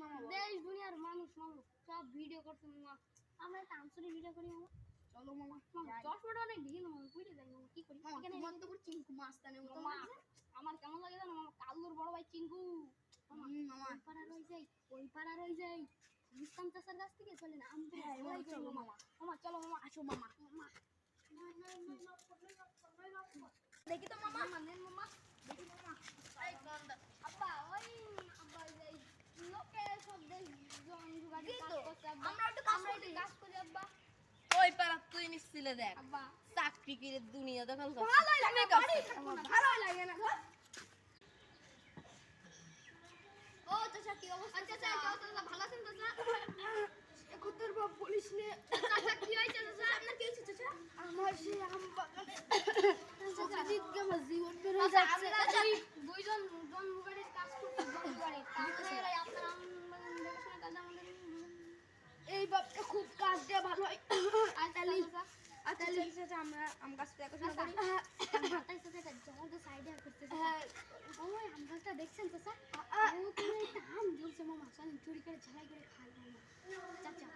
মামা দেশ দুনিয়ার মানুষ মানুষ সব ভিডিও করছে মামা। আমরা একটা আনসারি ভিডিও করি মামা। চলো মামা চশমাটা অনেক ভিড় মামা, বুঝে যাই মামা কি করি এখানে। তোমার তো পুরো চিঙ্কু মাস্তানের মতো মামা আমার কেমন লাগে জানো মামা, কাল্লুর বড় ভাই চিঙ্কু মামা। মামা ওই পাড়া রয়ে যাই ইসলাম চাচার কাছ থেকে চলে না আমি চলো মামা মামা। চলো মামা আসো মামা মামা দেখি তো মামা মামা নেন মামা। দেখি মামা এই গন্ডা আব্বা ওই আব্বা এই লোকে সব দেশ জন জুগাড়ি কাজ করছে আব্বা। আমরা একটু কাজ করি আব্বা। ওই পাড়া তুই নিছিলে দেখ আব্বা চাকরি করে দুনিয়া দখল কর ভালোই লাগে বাড়ি থাকবো না, ভালোই লাগে না ধর। ও চাচা কি অবস্থা? চাচা ভালো আছেন চাচা? একতার বাপ পুলিশ নে চাচা কি হয়েছে চাচা? আপনার কি হয়েছে চাচা? আমার সেই আম বাগানে সত্যি আমার জীবন বের হয়ে চাচা যাচ্ছে আমরা দুইজন জন্মগাড়ির কাজ করতে জন্মগাড়ি তারপরে আপনার আম বাগান দেখাশোনা কাজ আমাদের এই বাপটা খুব কাজ দিয়ে ভালো হয় আতালি আতালি চাচা আমরা আম গাছ দেখাশোনা করি মাথায় চাচা একটা জল সাইডে করতে হ্যাঁ ওই আম গাছটা দেখছেন চাচা? ও তুমি একটা আম ঝুলছে মামা, চলেন চুরি করে ঝালাই করে খাই মামা। চাচা